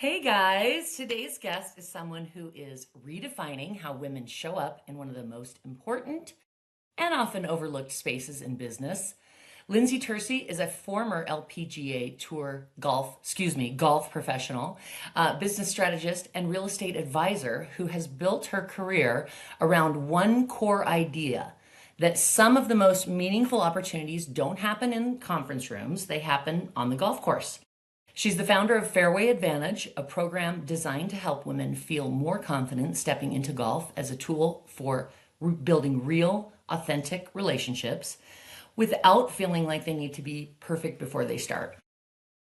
Hey guys, today's guest is someone who is redefining how women show up in one of the most important and often overlooked spaces in business. Lindsey Tursi is a former LPGA Tour golf professional, business strategist, and real estate advisor who has built her career around one core idea that some of the most meaningful opportunities don't happen in conference rooms, they happen on the golf course. She's the founder of Fairway Advantage, a program designed to help women feel more confident stepping into golf as a tool for building real, authentic relationships without feeling like they need to be perfect before they start.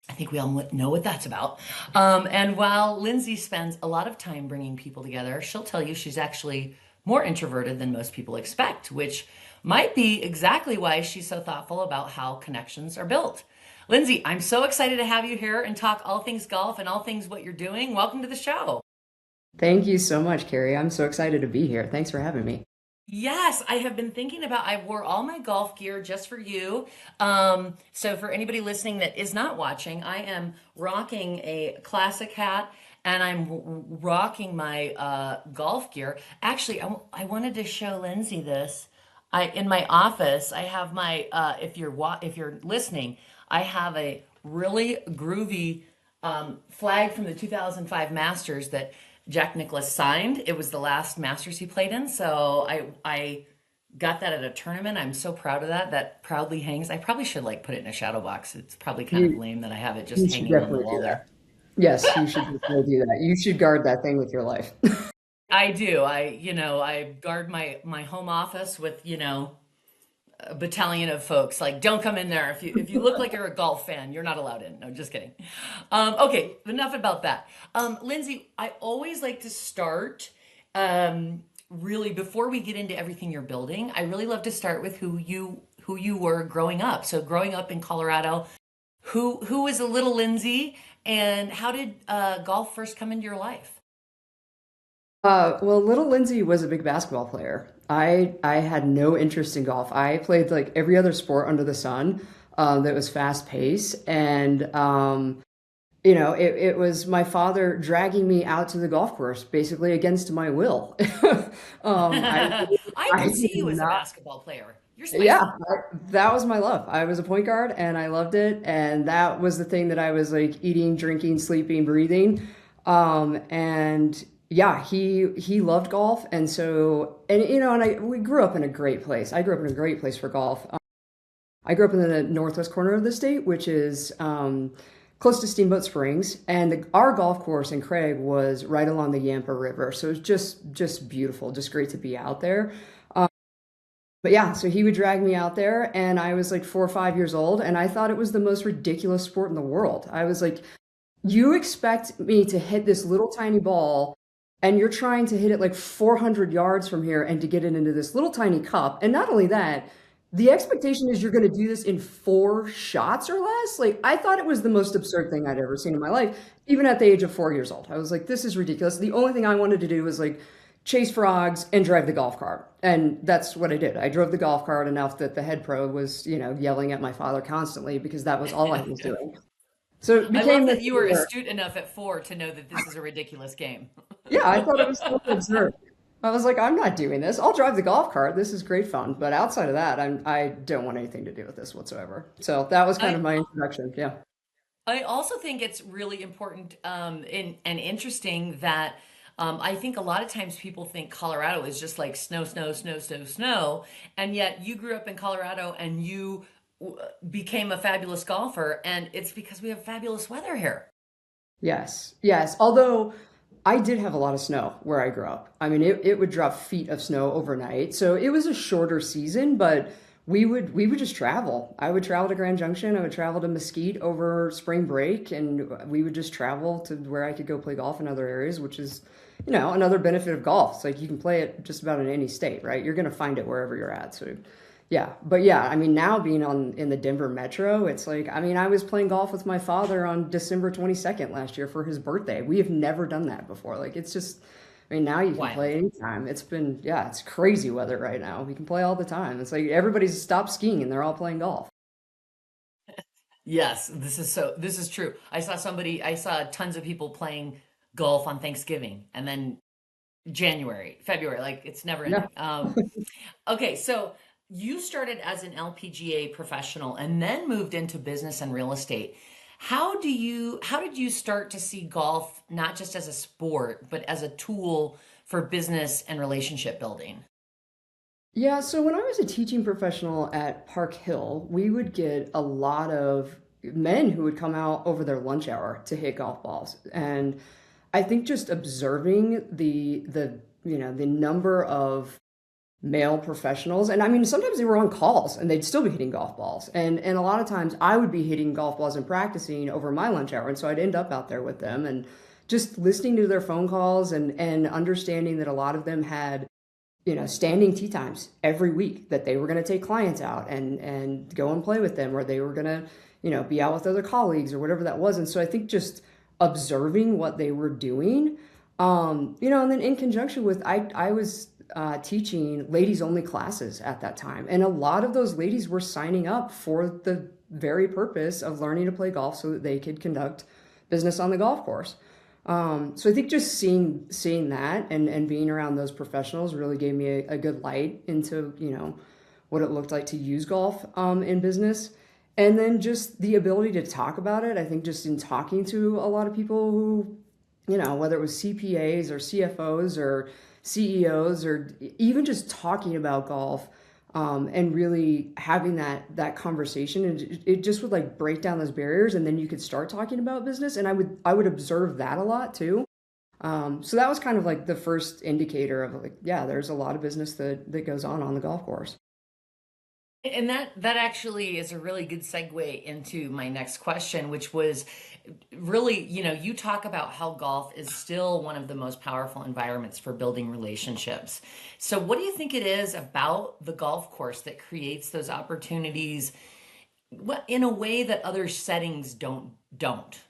I think we all know what that's about. And while Lindsey spends a lot of time bringing people together, she'll tell you she's actually more introverted than most people expect, which might be exactly why she's so thoughtful about how connections are built. Lindsey, I'm so excited to have you here and talk all things golf and all things what you're doing. Welcome to the show. Thank you so much, Carrie. I'm so excited to be here. Thanks for having me. Yes, I have been thinking about, I wore all my golf gear just for you. So for anybody listening that is not watching, I am rocking a classic hat and I'm rocking my golf gear. Actually, I wanted to show Lindsay this. In my office, I have my if you're listening, I have a really groovy flag from the 2005 Masters that Jack Nicklaus signed. It was the last Masters he played in, so I got that at a tournament. I'm so proud of that. That proudly hangs. I probably should like put it in a shadow box. It's probably kind of You lame that I have it just you should hanging on the definitely wall do there. that. Yes, you should definitely do that. You should guard that thing with your life. I do. I guard my home office with, a battalion of folks. Like, don't come in there. If you look like you're a golf fan, you're not allowed in. No, just kidding. Okay, enough about that. Lindsay, I always like to start really before we get into everything you're building. I really love to start with who you were growing up. So growing up in Colorado, who was a little Lindsay, and how did golf first come into your life? Well, little Lindsay was a big basketball player. I had no interest in golf. I played like every other sport under the sun that was fast paced, and it was my father dragging me out to the golf course, basically against my will. I I I could did see you as a not. basketball player. You're Yeah, spicy. that was my love. I was a point guard and I loved it. And that was the thing that I was like eating, drinking, sleeping, breathing. And yeah, he loved golf. And so, we grew up in a great place. I grew up in a great place for golf. I grew up in the northwest corner of the state, which is close to Steamboat Springs. And our golf course in Craig was right along the Yampa River. So it was just beautiful, just great to be out there. But yeah, so he would drag me out there, and I was like 4 or 5 years old, and I thought it was the most ridiculous sport in the world. I was like, you expect me to hit this little tiny ball, and you're trying to hit it like 400 yards from here and to get it into this little tiny cup. And not only that, the expectation is you're going to do this in 4 shots or less. Like, I thought it was the most absurd thing I'd ever seen in my life, even at the age of 4 years old. I was like, this is ridiculous. The only thing I wanted to do was like chase frogs and drive the golf cart. And that's what I did. I drove the golf cart enough that the head pro was, yelling at my father constantly because that was all I was doing. So it I became love this that you were thing where, astute enough at 4 to know that this is a ridiculous game. yeah, I thought it was so absurd. I was like, I'm not doing this. I'll drive the golf cart. This is great fun. But outside of that, I don't want anything to do with this whatsoever. So that was kind I of my introduction. Yeah. I also think it's really important and interesting that I think a lot of times people think Colorado is just like snow, snow, snow, snow, snow, and yet you grew up in Colorado and you became a fabulous golfer, and it's because we have fabulous weather here. Yes, yes. Although I did have a lot of snow where I grew up. I mean, it would drop feet of snow overnight. So it was a shorter season, but we would just travel. I would travel to Grand Junction. I would travel to Mesquite over spring break, and we would just travel to where I could go play golf in other areas, which is, another benefit of golf. It's like you can play it just about in any state, right? You're gonna find it wherever you're at. So yeah, but yeah, I mean, now being on in the Denver metro, it's like, I mean, I was playing golf with my father on December 22nd last year for his birthday. We have never done that before. Like, it's just, I mean, now you can play Wild. anytime. It's been, yeah, it's crazy weather right now. We can play all the time. It's like everybody's stopped skiing and they're all playing golf. Yes, this is true. I saw tons of people playing golf on Thanksgiving and then January, February, like it's never Yeah. ending. Okay, so you started as an LPGA professional and then moved into business and real estate. How did you start to see golf not just as a sport, but as a tool for business and relationship building? Yeah, so when I was a teaching professional at Park Hill, we would get a lot of men who would come out over their lunch hour to hit golf balls. And I think just observing the number of male professionals, and I mean sometimes they were on calls and they'd still be hitting golf balls. And a lot of times I would be hitting golf balls and practicing over my lunch hour. And so I'd end up out there with them and just listening to their phone calls and understanding that a lot of them had standing tea times every week that they were going to take clients out and go and play with them, or they were going to, be out with other colleagues or whatever that was. And so I think just observing what they were doing, and then in conjunction with, I was teaching ladies only classes at that time. And a lot of those ladies were signing up for the very purpose of learning to play golf so that they could conduct business on the golf course. So I think just seeing that and being around those professionals really gave me a good light into, what it looked like to use golf in business. And then just the ability to talk about it. I think just in talking to a lot of people who, whether it was CPAs or CFOs or CEOs or even just talking about golf, and really having that conversation, and it just would like break down those barriers, and then you could start talking about business. And I would observe that a lot too. So that was kind of like the first indicator of like, yeah, there's a lot of business that goes on the golf course. And that actually is a really good segue into my next question, which was really, you talk about how golf is still one of the most powerful environments for building relationships. So what do you think it is about the golf course that creates those opportunities in a way that other settings don't?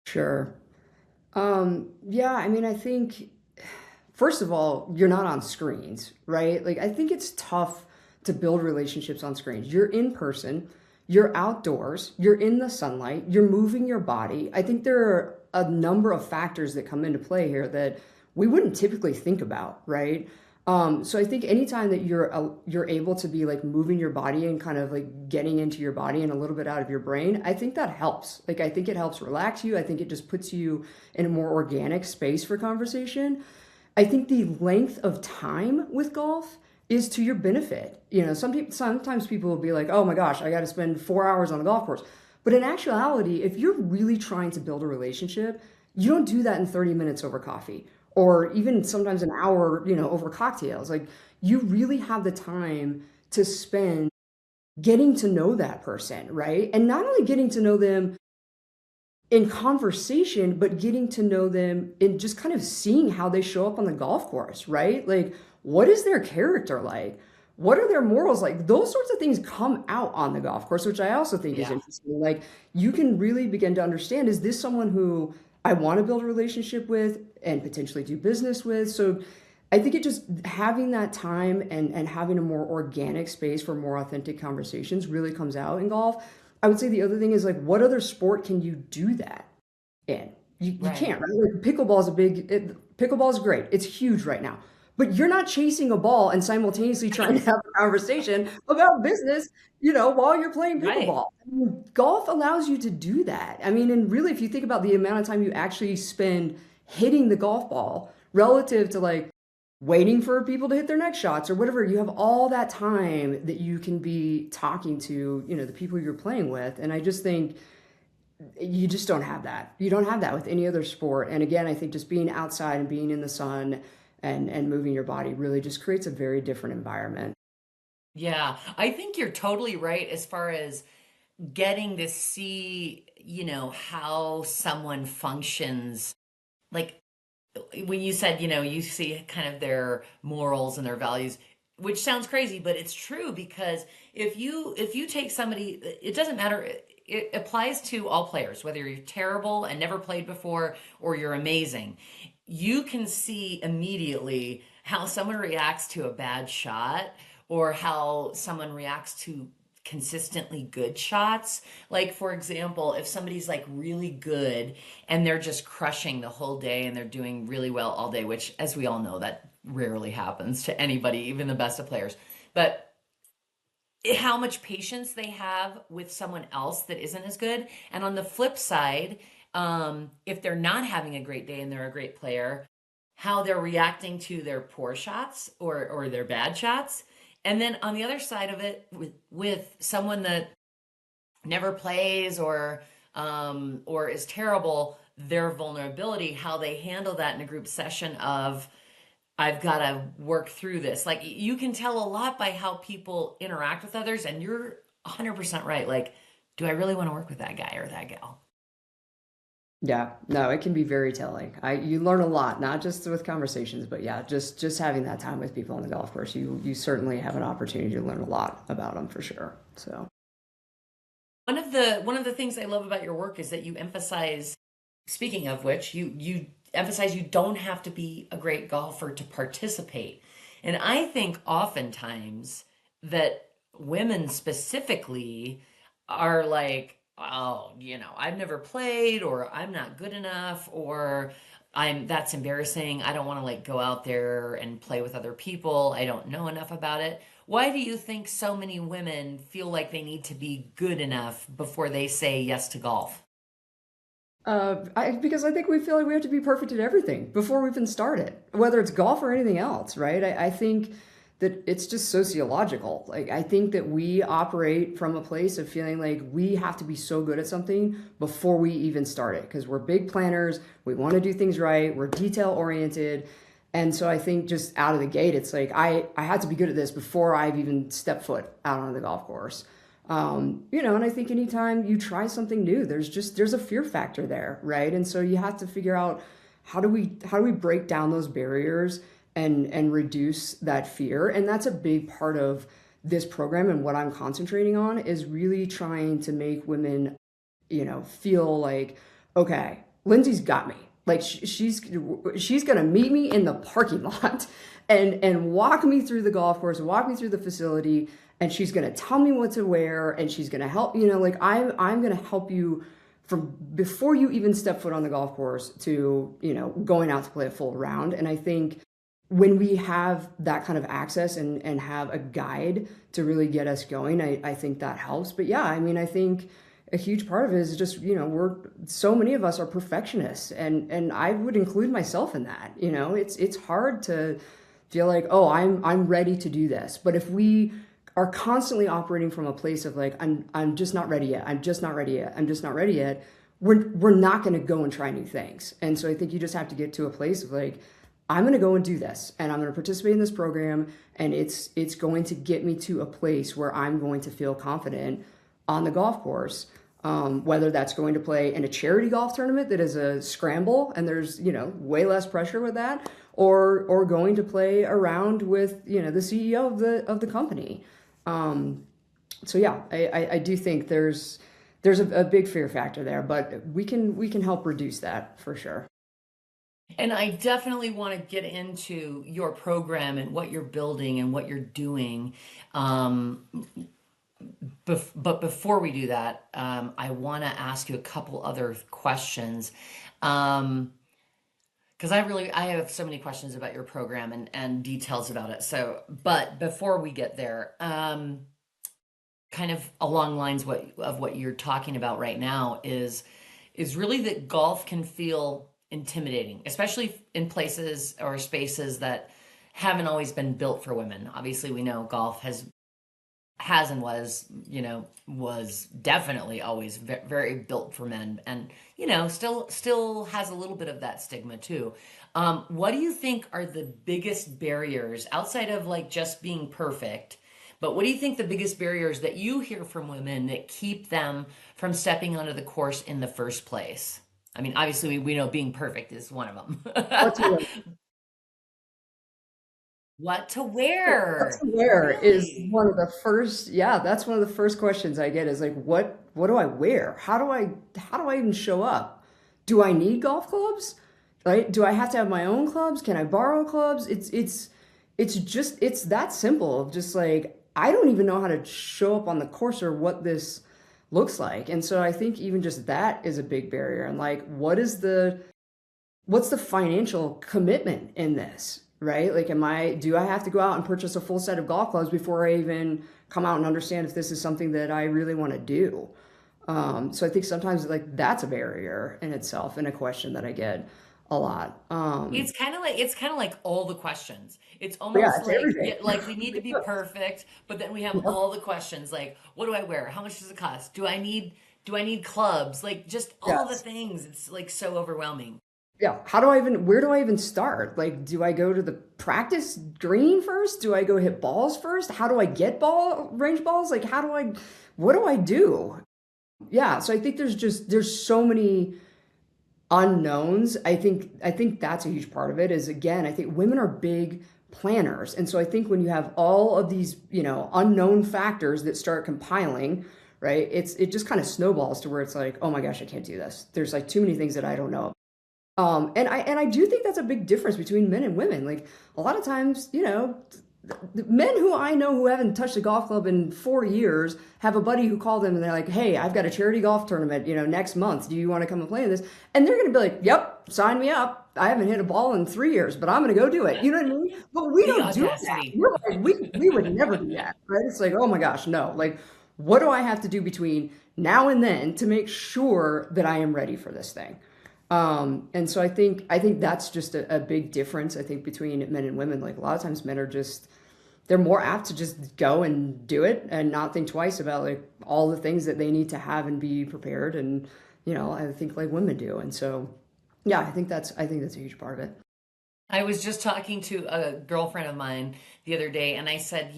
Sure. Yeah, I mean, I think first of all, you're not on screens, right? Like, I think it's tough to build relationships on screens. You're in person, you're outdoors, you're in the sunlight, you're moving your body. I think there are a number of factors that come into play here that we wouldn't typically think about, right? So I think anytime that you're able to be like moving your body and kind of like getting into your body and a little bit out of your brain, I think that helps. Like I think it helps relax you. I think it just puts you in a more organic space for conversation. I think the length of time with golf is to your benefit. Sometimes people will be like, "Oh my gosh, I got to spend 4 hours on the golf course." But in actuality, if you're really trying to build a relationship, you don't do that in 30 minutes over coffee or even sometimes an hour, over cocktails. Like you really have the time to spend getting to know that person, right? And not only getting to know them in conversation, but getting to know them in just kind of seeing how they show up on the golf course, right? Like, what is their character like? What are their morals like? Those sorts of things come out on the golf course, which I also think is Yeah. interesting. Like, you can really begin to understand, is this someone who I want to build a relationship with and potentially do business with? So I think it just having that time and having a more organic space for more authentic conversations really comes out in golf. I would say the other thing is like, what other sport can you do that in? You Right. can't, right? Like pickleball is great. It's huge right now. But you're not chasing a ball and simultaneously trying to have a conversation about business, while you're playing Right. pickleball. I mean, golf allows you to do that. I mean, and really, if you think about the amount of time you actually spend hitting the golf ball relative to like waiting for people to hit their next shots or whatever, you have all that time that you can be talking to, the people you're playing with. And I just think you just don't have that. You don't have that with any other sport. And again, I think just being outside and being in the sun and moving your body really just creates a very different environment. Yeah, I think you're totally right as far as getting to see, how someone functions. Like when you said, you see kind of their morals and their values, which sounds crazy, but it's true because if you take somebody, it doesn't matter. It applies to all players, whether you're terrible and never played before or you're amazing. You can see immediately how someone reacts to a bad shot or how someone reacts to consistently good shots. Like, for example, if somebody's like really good and they're just crushing the whole day and they're doing really well all day, which, as we all know, that rarely happens to anybody, even the best of players. But how much patience they have with someone else that isn't as good. And on the flip side, if they're not having a great day and they're a great player, how they're reacting to their poor shots or their bad shots. And then on the other side of it, with someone that never plays or is terrible, their vulnerability, how they handle that in a group session of I've got to work through this. Like you can tell a lot by how people interact with others, and you're 100% right. Like, do I really want to work with that guy or that gal? Yeah, no, it can be very telling. You learn a lot, not just with conversations, but yeah, just having that time with people on the golf course, you certainly have an opportunity to learn a lot about them for sure. So, One of the things I love about your work is that you emphasize, speaking of which, you emphasize you don't have to be a great golfer to participate. And I think oftentimes that women specifically are like, oh, I've never played or I'm not good enough or that's embarrassing. I don't want to like go out there and play with other people. I don't know enough about it. Why do you think so many women feel like they need to be good enough before they say yes to golf? because I think we feel like we have to be perfect at everything before we even start it, whether it's golf or anything else, right? I think that it's just sociological. Like, I think that we operate from a place of feeling like we have to be so good at something before we even start it because we're big planners. We want to do things right. We're detail oriented. And so I think just out of the gate, it's like I had to be good at this before I've even stepped foot out on the golf course. And I think anytime you try something new, there's a fear factor there, right? And so you have to figure out how do we break down those barriers and reduce that fear. And that's a big part of this program and what I'm concentrating on is really trying to make women, feel like, okay, Lindsay's got me. Like she's gonna meet me in the parking lot and walk me through the golf course, walk me through the facility, and she's gonna tell me what to wear, and she's gonna help. Like I'm gonna help you from before you even step foot on the golf course to going out to play a full round. And I think when we have that kind of access and have a guide to really get us going, I think that helps. But yeah, I mean, I think a huge part of it is just, we're so many of us are perfectionists and I would include myself in that. It's hard to feel like, oh, I'm ready to do this. But if we are constantly operating from a place of like, I'm just not ready yet. I'm just not ready yet. I'm just not ready yet. We're not going to go and try new things. And so I think you just have to get to a place of like, I'm going to go and do this and I'm going to participate in this program and it's going to get me to a place where I'm going to feel confident on the golf course. Whether that's going to play in a charity golf tournament that is a scramble and there's, way less pressure with that, or going to play around with, the CEO of the company. So yeah, I do think there's a big fear factor there, but we can help reduce that for sure. And I definitely want to get into your program and what you're building and what you're doing. Um, but before we do that, I want to ask you a couple other questions. Um, because I have so many questions about your program and details about it. So, but before we get there, kind of along lines of what you're talking about right now is really that golf can feel intimidating, especially in places or spaces that haven't always been built for women. Obviously, we know golf has and was definitely always very built for men, and still has a little bit of that stigma too. What do you think are the biggest barriers outside of like just being perfect? But what do you think the biggest barriers that you hear from women that keep them from stepping onto the course in the first place? I mean, obviously we know being perfect is one of What to them. wear? What to What wear? to wear is Really? one of the first, yeah, that's one of the first questions I get is like, what do I wear? How do I even show up? Do I need golf clubs? Right? Do I have to have my own clubs? Can I borrow clubs? It's that simple of just like I don't even know how to show up on the course or what this looks like. And so I think even just that is a big barrier. And like, what's the financial commitment in this, right? Like, do I have to go out and purchase a full set of golf clubs before I even come out and understand if this is something that I really want to do? So I think sometimes like that's a barrier in itself and a question that I get a lot. It's kind of like all the questions. It's Yeah, almost it's like, everything. yeah, like we need to be perfect, but then we have Yep. all the questions like, what do I wear? How much does it cost? Do I need clubs? Like just all the Yes. things. It's like so overwhelming. Yeah. Where do I even start? Like, do I go to the practice green first? Do I go hit balls first? How do I get range balls? Like, what do I do? Yeah. So I think there's so many unknowns. I think that's a huge part of it is again, I think women are big planners. And so I think when you have all of these, unknown factors that start compiling, right? It just kind of snowballs to where it's like, oh my gosh, I can't do this. There's like too many things that I don't know. And I do think that's a big difference between men and women. Like a lot of times, the men who I know who haven't touched a golf club in 4 years have a buddy who called them and they're like, "Hey, I've got a charity golf tournament, next month. Do you want to come and play in this?" And they're going to be like, "Yep, sign me up. I haven't hit a ball in 3 years, but I'm going to go do it." You know what I mean? But we The don't do that. audacity. We're like, we would never do that, right? It's like, oh my gosh, no. Like, what do I have to do between now and then to make sure that I am ready for this thing? And so I think that's just a big difference, I think, between men and women. Like a lot of times men are just they're more apt to just go and do it and not think twice about like all the things that they need to have and be prepared. And, I think like women do. And so yeah, I think that's a huge part of it. I was just talking to a girlfriend of mine the other day, and I said,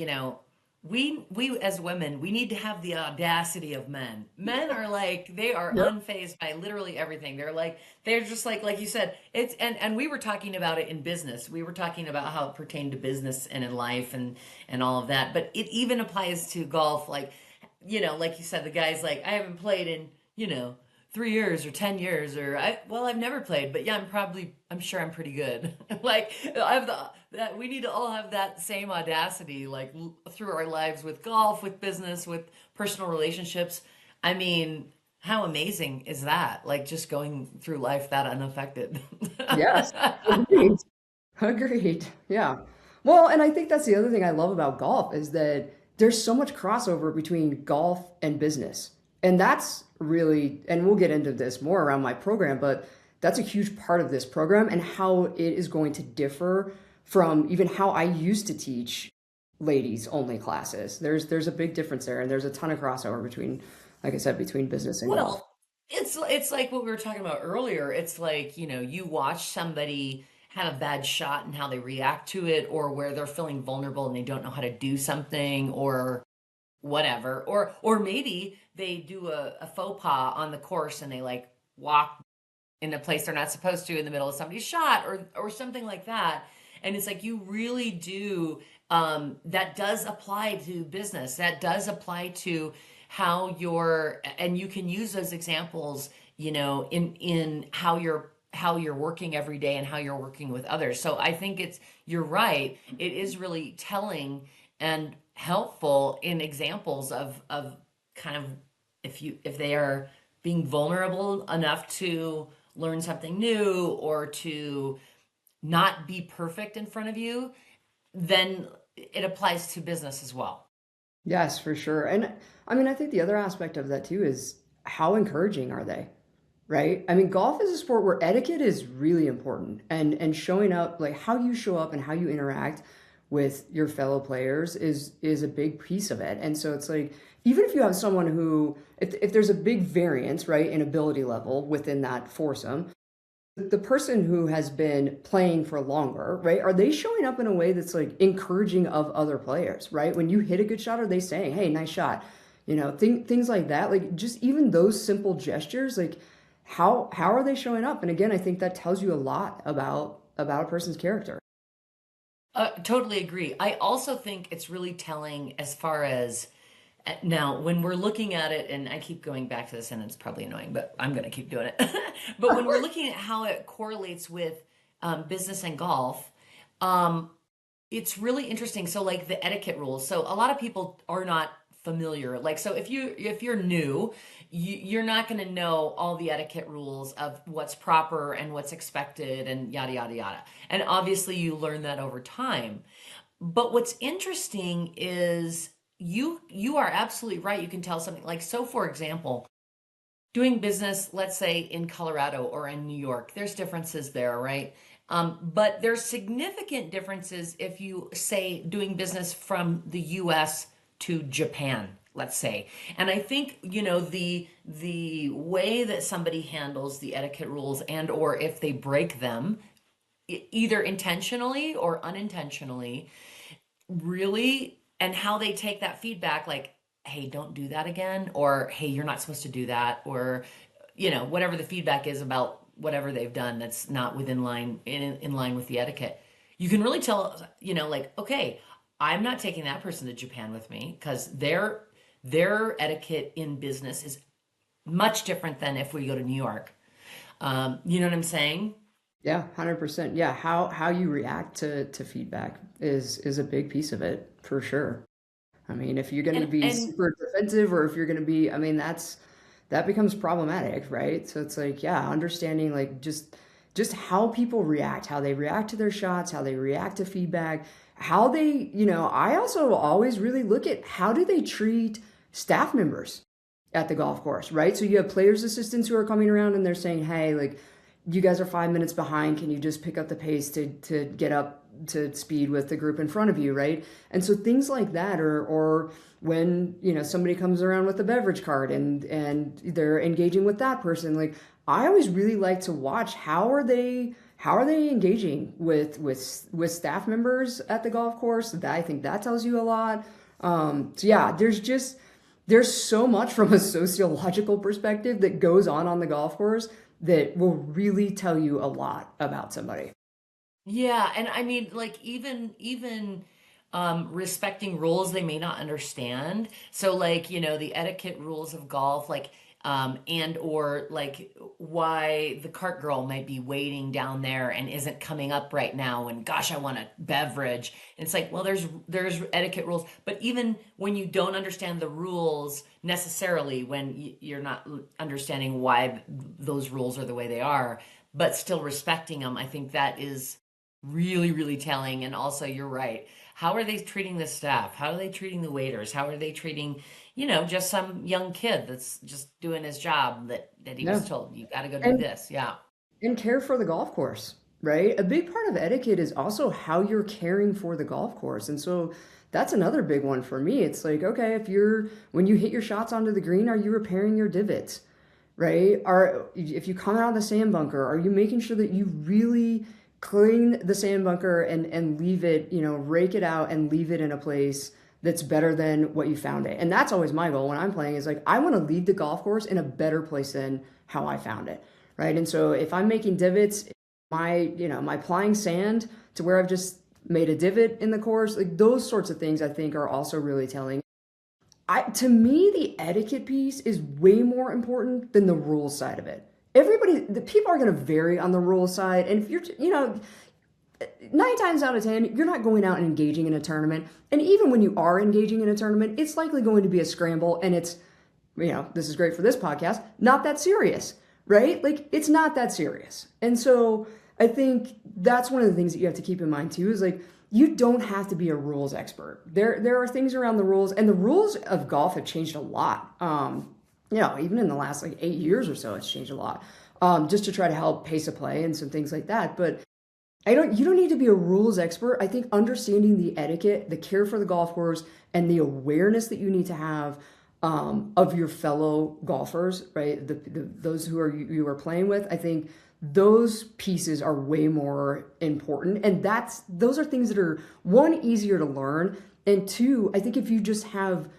we as women, we need to have the audacity of men. Men are like they are Yep. unfazed by literally everything. They're just like you said. And we were talking about it in business. We were talking about how it pertained to business and in life and all of that. But it even applies to golf. Like, like you said, the guy's like, I haven't played in, 3 years or 10 years I've never played, but yeah, I'm sure I'm pretty good. Like I have that we need to all have that same audacity like through our lives with golf, with business, with personal relationships. I mean, how amazing is that? Like just going through life that unaffected. Yes. Agreed. Agreed. Yeah. Well, and I think that's the other thing I love about golf is that there's so much crossover between golf and business. And that's really, and we'll get into this more around my program, but that's a huge part of this program and how it is going to differ from even how I used to teach ladies only classes. There's a big difference there, and there's a ton of crossover between, like I said, between business and golf. Well, it's like what we were talking about earlier. It's like, you watch somebody have a bad shot and how they react to it, or where they're feeling vulnerable and they don't know how to do something, or whatever. Or maybe they do a faux pas on the course and they like walk in a place they're not supposed to in the middle of somebody's shot or something like that. And it's like you really do that does apply to business. That does apply to how you're and you can use those examples, in how you're working every day and how you're working with others. So I think you're right. It is really telling and helpful in examples of kind of if they are being vulnerable enough to learn something new or to not be perfect in front of you, then it applies to business as well. Yes, for sure. And I mean, I think the other aspect of that too is how encouraging are they? Right? I mean, golf is a sport where etiquette is really important and showing up, like how you show up and how you interact with your fellow players is a big piece of it. And so it's like even if you have someone who if there's a big variance, right, in ability level within that foursome, the person who has been playing for longer, right? Are they showing up in a way that's like encouraging of other players, right? When you hit a good shot, are they saying, "Hey, nice shot"? Things like that. Like just even those simple gestures, like how are they showing up? And again, I think that tells you a lot about a person's character. Totally agree. I also think it's really telling as far as now when we're looking at it, and I keep going back to this, and it's probably annoying, but I'm going to keep doing it. But when we're looking at how it correlates with business and golf, It's really interesting. So like the etiquette rules. So a lot of people are not familiar. Like so if you're new, you're not going to know all the etiquette rules of what's proper and what's expected and yada yada yada. And obviously you learn that over time. But what's interesting is you are absolutely right. You can tell something like so for example, doing business, let's say in Colorado or in New York, there's differences there, right? But there's significant differences if you say doing business from the US to Japan, let's say. And I think, the way that somebody handles the etiquette rules and or if they break them, either intentionally or unintentionally, really, and how they take that feedback like, hey, don't do that again, or hey, you're not supposed to do that, or whatever the feedback is about whatever they've done that's not within line in line with the etiquette. You can really tell, like, okay, I'm not taking that person to Japan with me because their etiquette in business is much different than if we go to New York. You know what I'm saying? Yeah, 100%. Yeah, how you react to feedback is a big piece of it for sure. I mean, if you're going to be And super defensive or if you're going to be, I mean, that becomes problematic, right? So it's like, yeah, understanding like just how people react, how they react to their shots, how they react to feedback, how they, I also always really look at how do they treat staff members at the golf course, right? So you have players assistants who are coming around and they're saying, "Hey, like you guys are 5 minutes behind. Can you just pick up the pace to get up to speed with the group in front of you, right?" And so things like that, or when somebody comes around with a beverage cart and they're engaging with that person, like I always really like to watch how are they engaging with staff members at the golf course. I think that tells you a lot. So yeah, there's so much from a sociological perspective that goes on the golf course that will really tell you a lot about somebody. yeah, and I mean, like even respecting rules they may not understand. So like, the etiquette rules of golf, like and or like why the cart girl might be waiting down there and isn't coming up right now and gosh, I want a beverage. And it's like, well, there's etiquette rules, but even when you don't understand the rules necessarily, when you're not understanding why those rules are the way they are, but still respecting them, I think that is really, really telling. And also, you're right. How are they treating the staff? How are they treating the waiters? How are they treating, just some young kid that's just doing his job that he was Yeah. told, you got to go do And this. Yeah. and care for the golf course, right? A big part of etiquette is also how you're caring for the golf course. And so that's another big one for me. It's like, okay, when you hit your shots onto the green, are you repairing your divots? Right? If you come out of the sand bunker, are you making sure that you really clean the sand bunker and leave it, rake it out and leave it in a place that's better than what you found it? And that's always my goal when I'm playing is like I want to leave the golf course in a better place than how I found it. Right? And so if I'm making divots, my applying sand to where I've just made a divot in the course, like those sorts of things I think are also really telling. To me, the etiquette piece is way more important than the rules side of it. The people are going to vary on the rules side, and if you're, 9 times out of 10, you're not going out and engaging in a tournament. And even when you are engaging in a tournament, it's likely going to be a scramble, and it's, this is great for this podcast, not that serious, right? Like it's not that serious, and so I think that's one of the things that you have to keep in mind too. Is like you don't have to be a rules expert. There are things around the rules, and the rules of golf have changed a lot. Even in the last like 8 years or so, it's changed a lot. Just to try to help pace of play and some things like that. But you don't need to be a rules expert. I think understanding the etiquette, the care for the golf course, and the awareness that you need to have of your fellow golfers, right? Those who you are playing with, I think those pieces are way more important. And those are things that are one, easier to learn, and two, I think if you just have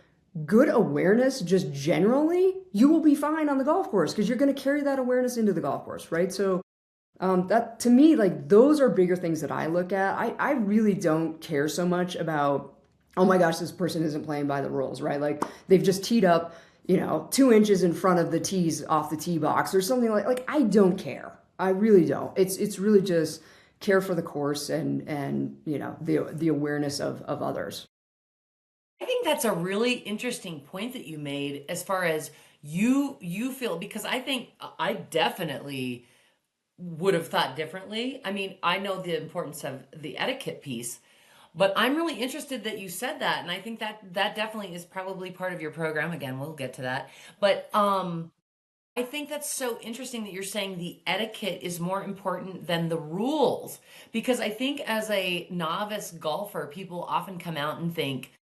good awareness just generally, you will be fine on the golf course because you're going to carry that awareness into the golf course, right? So that to me, like those are bigger things that I look at. I really don't care so much about, oh my gosh, this person isn't playing by the rules, right? Like they've just teed up, 2 inches in front of the tees off the tee box or something like I don't care. I really don't. It's really just care for the course and the awareness of others. I think that's a really interesting point that you made as far as you feel, because I think I definitely would have thought differently. I mean, I know the importance of the etiquette piece, but I'm really interested that you said that, and I think that that definitely is probably part of your program. Again, we'll get to that. But I think that's so interesting that you're saying the etiquette is more important than the rules, because I think as a novice golfer, people often come out and think,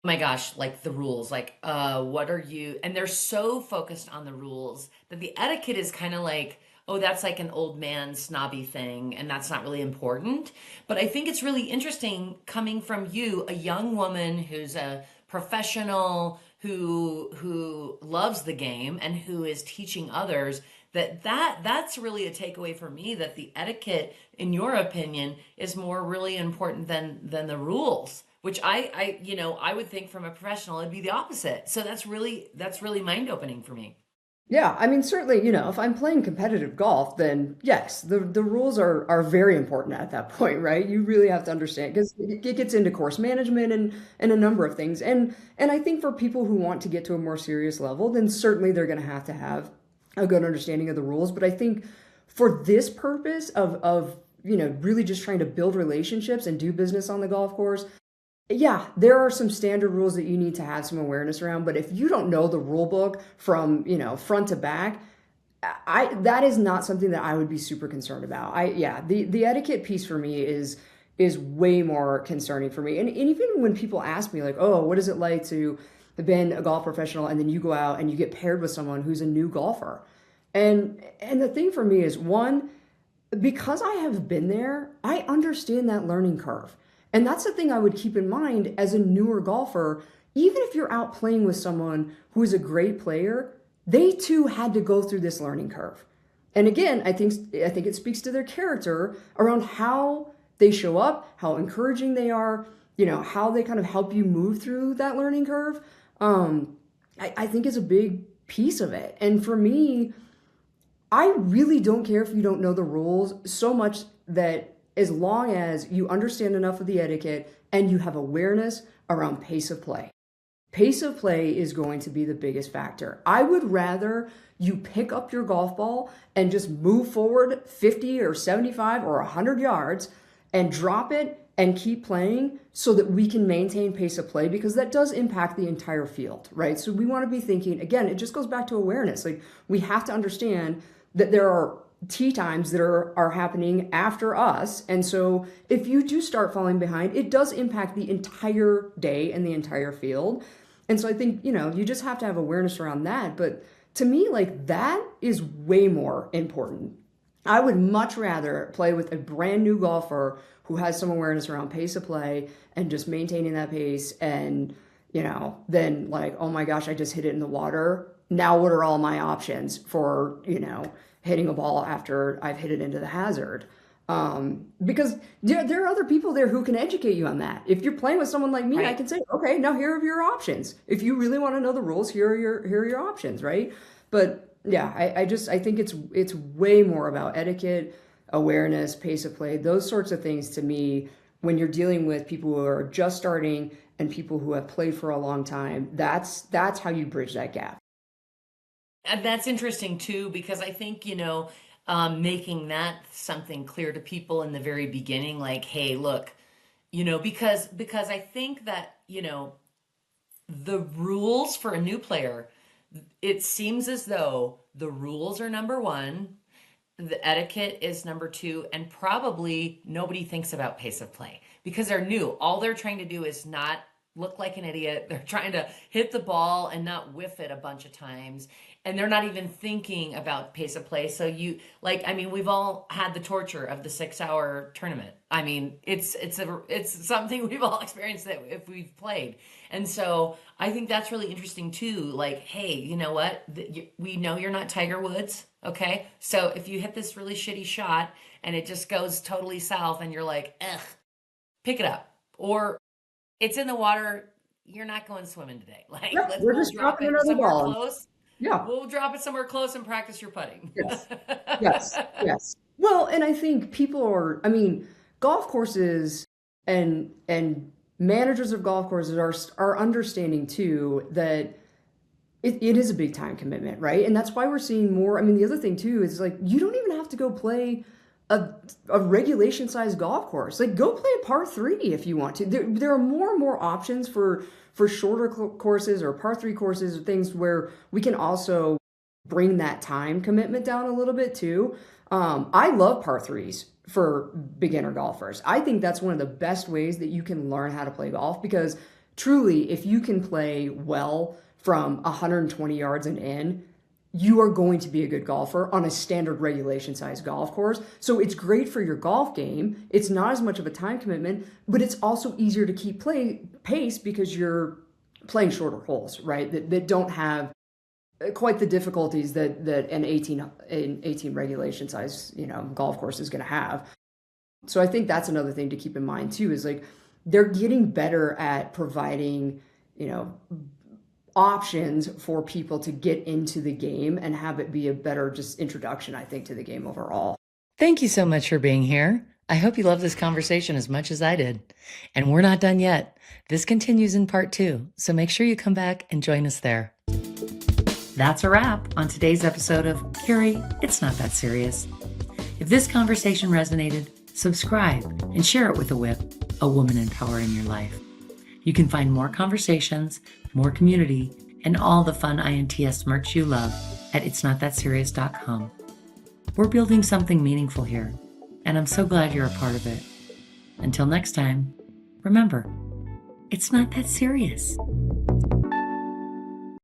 oh my gosh, like the rules, like what are you, and they're so focused on the rules that the etiquette is kind of like, oh, that's like an old man snobby thing and that's not really important. But I think it's really interesting coming from you, a young woman who's a professional, who loves the game and who is teaching others, that's really a takeaway for me, that the etiquette, in your opinion, is more really important than the rules, which I would think from a professional it'd be the opposite. So that's really mind opening for me. Yeah, I mean, certainly, if I'm playing competitive golf, then yes, the rules are very important at that point, right? You really have to understand because it gets into course management and a number of things. And I think for people who want to get to a more serious level, then certainly they're going to have a good understanding of the rules. But I think for this purpose of really just trying to build relationships and do business on the golf course, yeah, there are some standard rules that you need to have some awareness around, but if you don't know the rule book from, front to back, I that is not something that I would be super concerned about. Yeah, the etiquette piece for me is way more concerning for me. And even when people ask me like, "Oh, what is it like to have been a golf professional and then you go out and you get paired with someone who's a new golfer?" And the thing for me is one, because I have been there, I understand that learning curve. And that's the thing I would keep in mind as a newer golfer. Even if you're out playing with someone who is a great player, they too had to go through this learning curve. And again, I think it speaks to their character around how they show up, how encouraging they are, how they kind of help you move through that learning curve. I think is a big piece of it. And for me, I really don't care if you don't know the rules so much that as long as you understand enough of the etiquette and you have awareness around pace of play. Pace of play is going to be the biggest factor. I would rather you pick up your golf ball and just move forward 50 or 75 or 100 yards and drop it and keep playing so that we can maintain pace of play, because that does impact the entire field, right? So we want to be thinking, again, it just goes back to awareness. Like, we have to understand that there are tee times that are happening after us. And so if you do start falling behind, it does impact the entire day and the entire field. And so I think, you just have to have awareness around that. But to me, like, that is way more important. I would much rather play with a brand new golfer who has some awareness around pace of play and just maintaining that pace and, than like, oh my gosh, I just hit it in the water. Now what are all my options for, hitting a ball after I've hit it into the hazard? Because there are other people there who can educate you on that. If you're playing with someone like me, I Right. can say, okay, now here are your options. If you really want to know the rules, here are your options, right? But yeah, I think it's way more about etiquette, awareness, pace of play, those sorts of things to me. When you're dealing with people who are just starting and people who have played for a long time, that's how you bridge that gap. And that's interesting too, because I think, making that something clear to people in the very beginning, like, hey, look, because I think that, the rules for a new player, it seems as though the rules are number one, the etiquette is number two, and probably nobody thinks about pace of play because they're new. All they're trying to do is not look like an idiot. They're trying to hit the ball and not whiff it a bunch of times. And they're not even thinking about pace of play. So I mean, we've all had the torture of the 6 hour tournament. I mean, it's something we've all experienced that if we've played. And so I think that's really interesting too. Like, hey, you know what? We know you're not Tiger Woods. Okay. So if you hit this really shitty shot and it just goes totally south and you're like, ugh, pick it up. Or it's in the water, you're not going swimming today. Like, Yep, we're we'll just drop dropping it another somewhere ball. close. Yeah. We'll drop it somewhere close and practice your putting. Yes. Yes. Yes. Well, and I think people are, I mean, golf courses and managers of golf courses are understanding too that it is a big time commitment, right? And that's why we're seeing more. I mean, the other thing too is like you don't even have to go play a, a regulation sized golf course. Like go play a par three if you want to. There are more and more options for shorter courses or par three courses or things where we can also bring that time commitment down a little bit too. I love par threes for beginner golfers. I think that's one of the best ways that you can learn how to play golf because truly, if you can play well from 120 yards and in, you are going to be a good golfer on a standard regulation size golf course. So it's great for your golf game. It's not as much of a time commitment, but it's also easier to keep pace because you're playing shorter holes, right? That don't have quite the difficulties that an 18 regulation size, golf course is going to have. So I think that's another thing to keep in mind too, is like they're getting better at providing, options for people to get into the game and have it be a better just introduction, I think, to the game overall. Thank you so much for being here. I hope you love this conversation as much as I did. And we're not done yet. This continues in part 2, so make sure you come back and join us there. That's a wrap on today's episode of Carrie, It's Not That Serious. If this conversation resonated, subscribe and share it with a woman in power in your life. You can find more conversations, more community, and all the fun INTS merch you love at itsnotthatserious.com. We're building something meaningful here, and I'm so glad you're a part of it. Until next time, remember, it's not that serious.